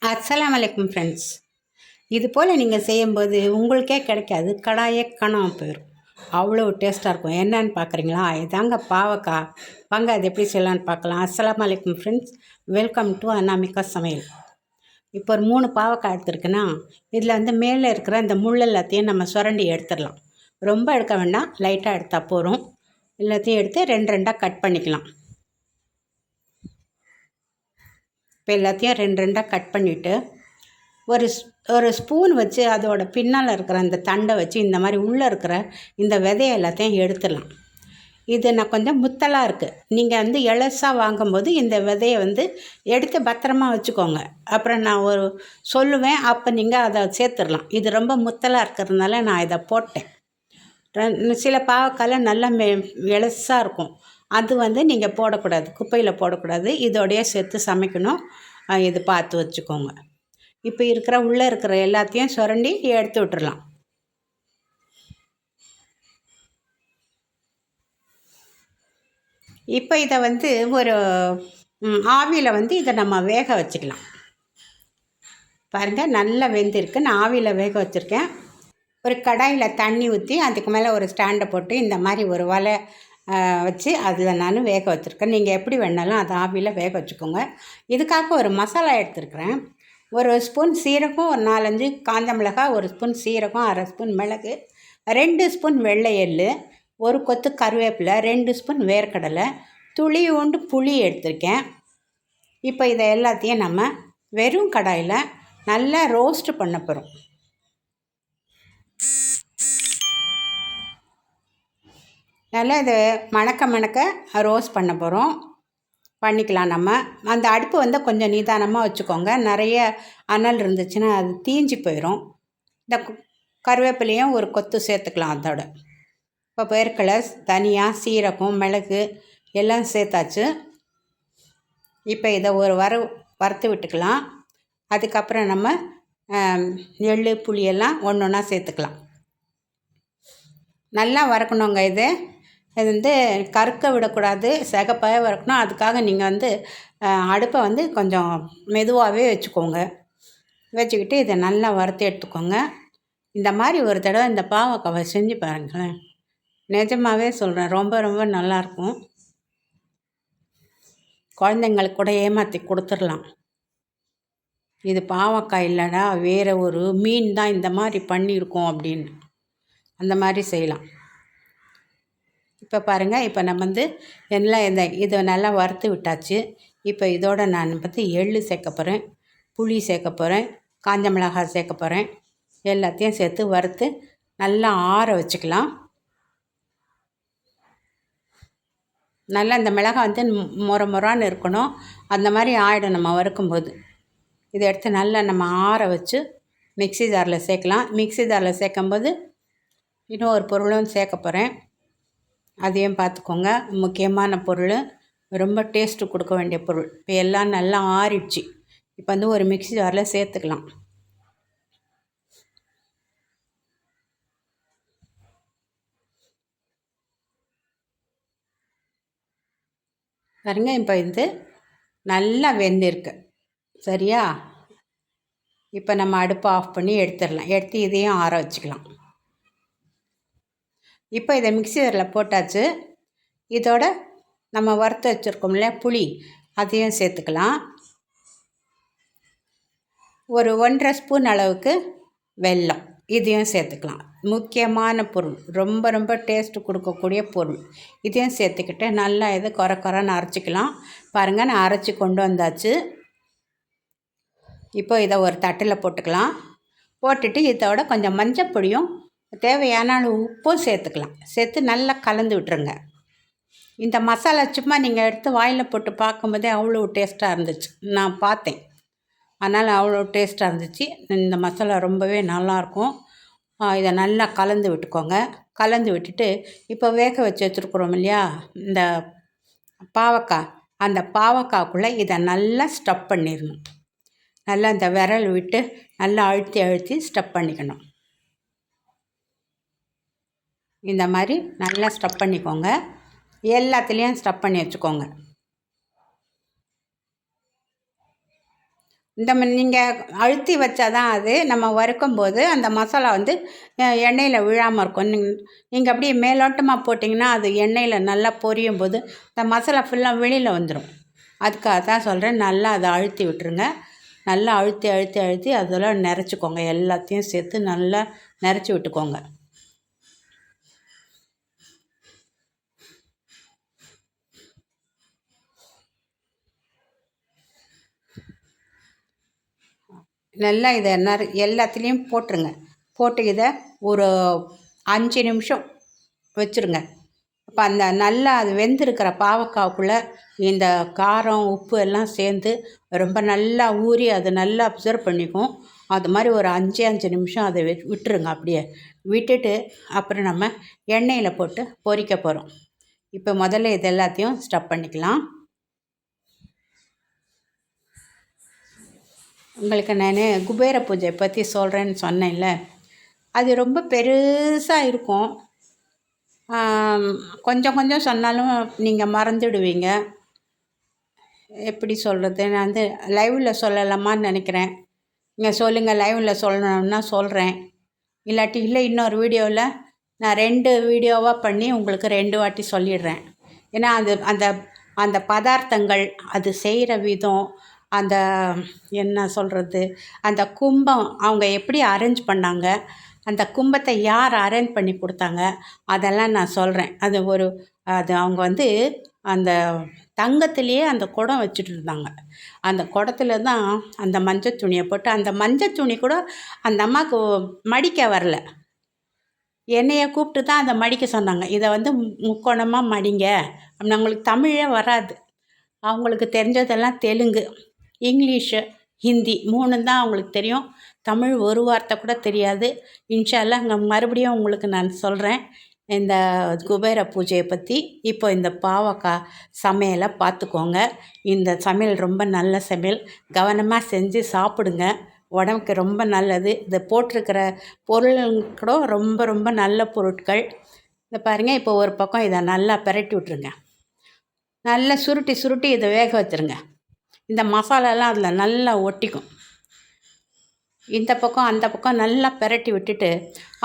அஸ்ஸலாமு அலைக்கும் ஃப்ரெண்ட்ஸ். இது போல் நீங்கள் செய்யும்போது உங்களுக்கே கிடைக்காது, கடாயே காணாமல் போயிடும். அவ்வளோ டேஸ்ட்டாக இருக்கும். என்னன்னு பார்க்குறீங்களா? இதாங்க பாவக்காய். வாங்க அது எப்படி செய்யலான்னு பார்க்கலாம். அஸ்ஸலாமு அலைக்கும் ஃப்ரெண்ட்ஸ். வெல்கம் டு அனாமிகா சமையல். இப்போ ஒரு 3 பாவக்காய் எடுத்துருக்குன்னா, இதில் வந்து மேலே இருக்கிற இந்த முள் எல்லாத்தையும் நம்ம சுரண்டி எடுத்துடலாம். ரொம்ப எடுக்க வேண்டாம், லைட்டாக எடுத்தால் போதும். எல்லாத்தையும் எடுத்து 2 கட் பண்ணிக்கலாம். இப்போ எல்லாத்தையும் 2 கட் பண்ணிவிட்டு ஒரு ஒரு ஸ்பூன் வச்சு அதோட பின்னால் இருக்கிற அந்த தண்டை வச்சு இந்த மாதிரி உள்ளே இருக்கிற இந்த விதையை எல்லாத்தையும் எடுத்துடலாம். இது நான் கொஞ்சம் முத்தலாக இருக்குது. நீங்கள் வந்து இலசாக வாங்கும்போது இந்த விதையை வந்து எடுத்து பத்திரமா வச்சுக்கோங்க. அப்புறம் நான் சொல்லுவேன், அப்போ நீங்கள் அதை சேர்த்துடலாம். இது ரொம்ப முத்தலாக இருக்கிறதுனால நான் இதை போட்டேன். சில பாவக்காயில் நல்லா இலசாக இருக்கும். அது வந்து நீங்கள் போடக்கூடாது, குப்பையில் போடக்கூடாது. இதோடையே சேர்த்து சமைக்கணும். இது பார்த்து வச்சுக்கோங்க. இப்போ உள்ளே இருக்கிற எல்லாத்தையும் சுரண்டி எடுத்து விட்டுறலாம். இப்போ இதை வந்து ஒரு ஆவியில் வந்து இதை நம்ம வேக வச்சுக்கலாம். பாருங்கள், நல்லா வெந்திருக்கு. நான் ஆவியில் வேக வச்சுருக்கேன். ஒரு கடாயில் தண்ணி ஊற்றி அதுக்கு மேலே ஒரு ஸ்டாண்டை போட்டு இந்த மாதிரி ஒரு வலை வச்சு அதில் நான் வேக வச்சுருக்கேன். நீங்கள் எப்படி வேணாலும் அதை ஆவியில் வேக வச்சுக்கோங்க. இதுக்காக ஒரு மசாலா எடுத்துருக்குறேன். ஒரு ஸ்பூன் சீரகம், ஒரு 4-5 காஞ்ச மிளகாய், ஒரு ஸ்பூன் சீரகம், 1/2 ஸ்பூன் மிளகு, 2 ஸ்பூன் வெள்ளை எள், ஒரு கொத்து கருவேப்பிலை, 2 ஸ்பூன் வேர்க்கடலை, துளியோண்டு புளி எடுத்திருக்கேன். இப்போ இதை எல்லாத்தையும் நம்ம வெறும் கடாயில் நல்லா ரோஸ்ட் பண்ண போகிறோம். நல்லா இதை மணக்க ரோஸ்ட் பண்ண போகிறோம். பண்ணிக்கலாம். நம்ம அந்த அடுப்பு வந்து கொஞ்சம் நிதானமாக வச்சுக்கோங்க. நிறைய அனல் இருந்துச்சுன்னா அது தீஞ்சு போயிடும். இந்த கருவேப்பிலையும் ஒரு கொத்து சேர்த்துக்கலாம் அதோட. இப்போ வேர்க்கடலை, தனியா, சீரகம், மிளகு எல்லாம் சேர்த்தாச்சு. இப்போ இதை ஒரு வறுத்து விட்டுக்கலாம். அதுக்கப்புறம் நம்ம எள், புளியெல்லாம் ஒன்று ஒன்றா சேர்த்துக்கலாம். நல்லா வறுக்கணுங்க. இது வந்து கருக்க விடக்கூடாது, சிகப்பாக வறுக்கணும். அதுக்காக நீங்கள் வந்து அடுப்பை வந்து கொஞ்சம் மெதுவாகவே வச்சுக்கோங்க. வச்சுக்கிட்டு இதை நல்லா வறுத்து எடுத்துக்கோங்க. இந்த மாதிரி ஒரு தடவை இந்த பாவக்காவை செஞ்சு பாருங்களேன். நிஜமாகவே சொல்கிறேன், ரொம்ப ரொம்ப நல்லாயிருக்கும். குழந்தைங்களுக்கு கூட ஏமாற்றி கொடுத்துடலாம். இது பாவக்காய் இல்லைடா, வேறு ஒரு மீன் தான் இந்த மாதிரி பண்ணியிருக்கோம் அப்படின்னு அந்த மாதிரி செய்யலாம். இப்போ பாருங்கள், இப்போ நம்ம வந்து எல்லாம் இதை நல்லா வறுத்து விட்டாச்சு. இப்போ இதோட நான் எள் சேர்க்க போகிறேன், புளி சேர்க்க போகிறேன், காஞ்ச மிளகாய் சேர்க்க போகிறேன். எல்லாத்தையும் சேர்த்து வறுத்து நல்லா ஆற வச்சுக்கலாம். நல்லா இந்த மிளகாய் வந்து மொறான்னு இருக்கணும். அந்த மாதிரி ஆகிடும் நம்ம வறுக்கும்போது. இதை எடுத்து நல்லா நம்ம ஆற வச்சு மிக்ஸி ஜாரில் சேர்க்கலாம். மிக்ஸி ஜாரில் சேர்க்கும்போது இன்னும் ஒரு பொருளும் சேர்க்க போகிறேன். அதையும் பார்த்துக்கோங்க. முக்கியமான பொருள், ரொம்ப டேஸ்ட்டு கொடுக்க வேண்டிய பொருள். இப்போ எல்லாம் நல்லா ஆறிடுச்சு. இப்போ வந்து ஒரு மிக்ஸி ஜாரில் சேர்த்துக்கலாம். பாருங்க, இப்போ இது நல்லா வெந்திருக்கு. சரியா? இப்போ நம்ம அடுப்பை ஆஃப் பண்ணி எடுத்துடலாம். எடுத்து இதையும் ஆற வச்சுக்கலாம். இப்போ இதை மிக்ஸி ஜாரில் போட்டாச்சு. இதோட நம்ம வறுத்து வச்சுருக்கோம்ல புளி, அதையும் சேர்த்துக்கலாம். ஒரு 1.5 ஸ்பூன் அளவுக்கு வெல்லம், இதையும் சேர்த்துக்கலாம். முக்கியமான பொருள், ரொம்ப ரொம்ப டேஸ்ட்டு கொடுக்கக்கூடிய பொருள். இதையும் சேர்த்துக்கிட்டு நல்லா இது குறைன்னு அரைச்சிக்கலாம். பாருங்கள், நான் அரைச்சி கொண்டு வந்தாச்சு. இப்போ இதை ஒரு தட்டில் போட்டுக்கலாம். போட்டுட்டு இதோட கொஞ்சம் மஞ்சள் பொடியும் தேவையான உப்பும் சேர்த்துக்கலாம். சேர்த்து நல்லா கலந்து விட்டுருங்க. இந்த மசாலா சும்மா நீங்கள் எடுத்து வாயில் போட்டு பார்க்கும்போதே அவ்வளோ டேஸ்ட்டாக இருந்துச்சு. நான் பார்த்தேன், அதனால் அவ்வளோ டேஸ்ட்டாக இருந்துச்சு. இந்த மசாலா ரொம்பவே நல்லாயிருக்கும். இதை நல்லா கலந்து விட்டுக்கோங்க. கலந்து விட்டுட்டு இப்போ வேக வச்சு வச்சுருக்குறோம் இல்லையா இந்த பாவக்காய், அந்த பாவக்காய்க்குள்ளே இதை நல்லா ஸ்டஃப் பண்ணிடணும். நல்லா இந்த விரல் விட்டு நல்லா அழுத்தி ஸ்டஃப் பண்ணிக்கணும். இந்த மாதிரி நல்லா ஸ்டஃப் பண்ணிக்கோங்க. எல்லாத்துலேயும் ஸ்டஃப் பண்ணி வச்சுக்கோங்க. இந்த நீங்கள் அழுத்தி வச்சா தான் அது நம்ம வறுக்கும்போது அந்த மசாலா வந்து எண்ணெயில் விழாமல் இருக்கும். நீங்கள் அப்படியே மேலோட்டமாக போட்டிங்கன்னா அது எண்ணெயில் நல்லா பொரியும் போது இந்த மசாலா ஃபுல்லாக வெளியில் வந்துடும். அதுக்காக தான் சொல்கிறேன், நல்லா அதை அழுத்தி விட்டுருங்க. நல்லா அழுத்தி அழுத்தி அழுத்தி அதெல்லாம் நிறச்சிக்கோங்க. எல்லாத்தையும் சேர்த்து நல்லா நிறச்சி விட்டுக்கோங்க. நல்லா இதை எல்லாத்துலேயும் போட்டுருங்க. போட்டு இதை ஒரு 5 நிமிஷம் வச்சுருங்க. அப்போ அந்த நல்லா அது வெந்திருக்கிற பாவக்காவுக்குள்ளே இந்த காரம் உப்பு எல்லாம் சேர்ந்து ரொம்ப நல்லா ஊறி அது நல்லா அப்சர்வ் பண்ணிக்கும். அது மாதிரி ஒரு 5 நிமிஷம் அதை விட்டுருங்க. அப்படியே விட்டுட்டு அப்புறம் நம்ம எண்ணெயில் போட்டு பொரிக்க போகிறோம். இப்போ முதல்ல இது எல்லாத்தையும் ஸ்டப் பண்ணிக்கலாம். உங்களுக்கு நான் குபேர பூஜை பற்றி சொல்கிறேன்னு சொன்னேன்ல, அது ரொம்ப பெருசாக இருக்கும். கொஞ்சம் கொஞ்சம் சொன்னாலும் நீங்கள் மறந்துடுவீங்க. எப்படி சொல்கிறது, நான் வந்து லைவில் சொல்லலாமான்னு நினைக்கிறேன். நீங்கள் சொல்லுங்கள், லைவில் சொல்லணும்னா சொல்கிறேன். இல்லாட்டி இல்லை இன்னொரு வீடியோவில் நான் 2 வீடியோவாக பண்ணி உங்களுக்கு 2 வாட்டி சொல்லிடுறேன். ஏன்னா அது அந்த அந்த பதார்த்தங்கள் அது செய்கிற விதம், அந்த என்ன சொல்கிறது, அந்த கும்பம் அவங்க எப்படி அரேஞ்ச் பண்ணாங்க, அந்த கும்பத்தை யார் அரேஞ்ச் பண்ணி கொடுத்தாங்க, அதெல்லாம் நான் சொல்கிறேன். அது அவங்க வந்து அந்த தங்கத்திலேயே அந்த குடம் வச்சுட்டு இருந்தாங்க. அந்த குடத்துல தான் அந்த மஞ்சள் துணியை போட்டு, அந்த மஞ்சள் துணி கூட அந்த அம்மாவுக்கு மடிக்க வரல. என்னையை கூப்பிட்டு தான் அதை மடிக்க சொன்னாங்க. இதை வந்து முக்கோணமாக மடிங்க அப்படின்னு. அவங்களுக்கு தமிழே வராது. அவங்களுக்கு தெரிஞ்சதெல்லாம் தெலுங்கு, இங்கிலீஷு, ஹிந்தி 3 தான் அவங்களுக்கு தெரியும். தமிழ் ஒரு வார்த்தை கூட தெரியாது. இன்ஷா அல்லாஹ் அங்கே மறுபடியும் உங்களுக்கு நான் சொல்கிறேன் இந்த குபேர பூஜையை பற்றி. இப்போ இந்த பாவக்காய் சமையலை பார்த்துக்கோங்க. இந்த சமையல் ரொம்ப நல்ல சமையல். கவனமாக செஞ்சு சாப்பிடுங்க. உடம்புக்கு ரொம்ப நல்லது. இதை போட்டிருக்கிற பொருள் கூட ரொம்ப ரொம்ப நல்ல பொருட்கள். இதை பாருங்கள். இப்போ ஒரு பக்கம் இதை நல்லா பிரட்டி விட்ருங்க. நல்லா சுருட்டி சுருட்டி இதை வேக வச்சுருங்க. இந்த மசாலாலாம் அதில் நல்லா ஒட்டிக்கும். இந்த பக்கம் அந்த பக்கம் நல்லா பிரட்டி விட்டுட்டு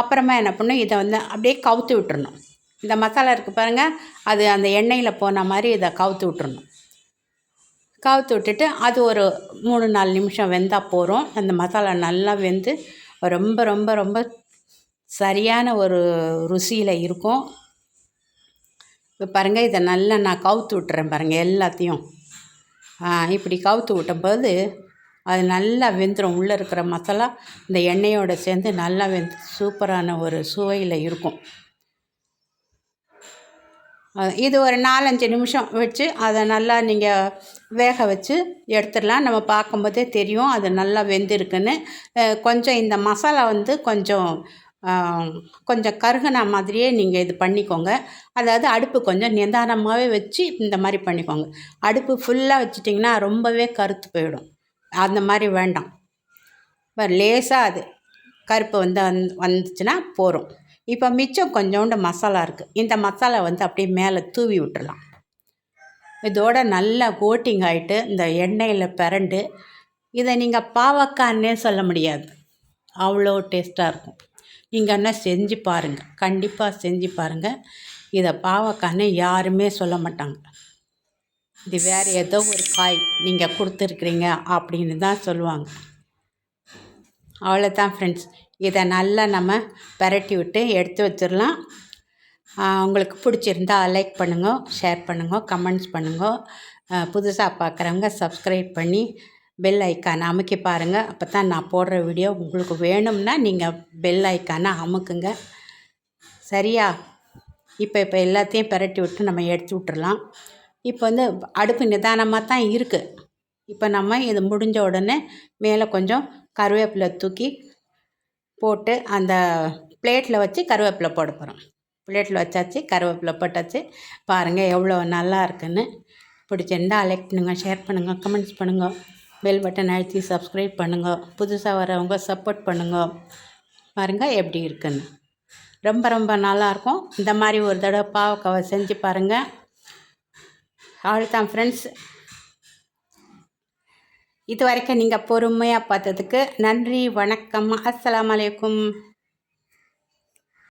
அப்புறமா என்ன பண்ணணும், இதை வந்து அப்படியே கவுத்து விட்டுறணும். இந்த மசாலா இருக்குது பாருங்கள், அது அந்த எண்ணெயில் போன மாதிரி இதை கவுத்து விட்டுறணும். கவுத்து விட்டுட்டு அது ஒரு 3-4 நிமிஷம் வெந்தால் போகிறோம். அந்த மசாலா நல்லா வெந்து ரொம்ப ரொம்ப ரொம்ப சரியான ஒரு ருசியில் இருக்கும். இப்போ பாருங்கள், இதை நல்லா நான் கவுத்து விட்டுறேன் பாருங்கள் எல்லாத்தையும். இப்படி கவுத்து விட்டும்போது அது நல்லா வெந்துடும். உள்ளே இருக்கிற மசாலா இந்த எண்ணெயோடு சேர்ந்து நல்லா வெந்து சூப்பரான ஒரு சுவையில் இருக்கும். இது ஒரு 4-5 நிமிஷம் வச்சு அதை நல்லா நீங்கள் வேக வச்சு எடுத்துடலாம். நம்ம பார்க்கும்போதே தெரியும் அது நல்லா வெந்திருக்குன்னு. கொஞ்சம் இந்த மசாலா வந்து கொஞ்சம் கருகின மாதிரியே நீங்கள் இது பண்ணிக்கோங்க. அதாவது அடுப்பு கொஞ்சம் நிதானமாகவே வச்சு இந்த மாதிரி பண்ணிக்கோங்க. அடுப்பு ஃபுல்லாக வச்சிட்டிங்கன்னா ரொம்பவே கருத்து போயிடும். அந்த மாதிரி வேண்டாம். லேசாக அது கருப்பு வந்துச்சுன்னா போகிறோம். இப்போ மிச்சம் கொஞ்சோண்டு மசாலா இருக்குது. இந்த மசாலா வந்து அப்படியே மேலே தூவி விட்டுடலாம். இதோட நல்லா கோட்டிங் ஆகிட்டு இந்த எண்ணெயில் பிரண்டு, இதை நீங்கள் பாவக்காய்ன்னே சொல்ல முடியாது, அவ்வளோ டேஸ்ட்டாக இருக்கும். நீங்கள் என்ன செஞ்சு பாருங்கள், கண்டிப்பாக செஞ்சு பாருங்கள். இதை பாவக்காய்ன்னு யாருமே சொல்ல மாட்டாங்க. இது வேறு ஏதோ ஒரு காய் நீங்கள் கொடுத்துருக்குறீங்க அப்படின்னு தான் சொல்லுவாங்க. அவ்வளோதான் ஃப்ரெண்ட்ஸ். இதை நல்லா நம்ம பிரட்டி விட்டு எடுத்து வச்சிடலாம். உங்களுக்கு பிடிச்சிருந்தா லைக் பண்ணுங்க, ஷேர் பண்ணுங்க, கமெண்ட்ஸ் பண்ணுங்க. புதுசாக பார்க்குறவங்க சப்ஸ்கிரைப் பண்ணி பெல் ஐக்கானை அமுக்கி பாருங்கள். அப்போ தான் நான் போடுற வீடியோ உங்களுக்கு வேணும்னா நீங்கள் பெல் ஐக்கானை அமுக்குங்க. சரியா? இப்போ எல்லாத்தையும் பிரட்டி விட்டு நம்ம எடுத்து விட்டுறலாம். இப்போ வந்து அடுப்பு நிதானமாக தான் இருக்குது. இப்போ நம்ம இது முடிஞ்ச உடனே மேலே கொஞ்சம் கருவேப்பிலை தூக்கி போட்டு அந்த பிளேட்டில் வச்சு கருவேப்பிலை போட போகிறோம். பிளேட்டில் வச்சாச்சு, கருவேப்பிலை போட்டாச்சு. பாருங்கள் எவ்வளோ நல்லா இருக்குன்னு. பிடிச்சிருந்தா லைக் பண்ணுங்கள், ஷேர் பண்ணுங்கள், கமெண்ட்ஸ் பண்ணுங்கள், பெல் பட்டன் அழுத்தி சப்ஸ்கிரைப் பண்ணுங்கள். புதுசாக வரவங்க சப்போர்ட் பண்ணுங்கள். பாருங்கள் எப்படி இருக்குன்னு. ரொம்ப ரொம்ப நல்லாயிருக்கும். இந்த மாதிரி ஒரு தடவை பாவக்காவை செஞ்சு பாருங்கள். அவ்வளோதான் ஃப்ரெண்ட்ஸ். இது வரைக்கும் நீங்கள் பொறுமையாக பார்த்ததுக்கு நன்றி. வணக்கம். அஸ்ஸலாமு அலைக்கும்.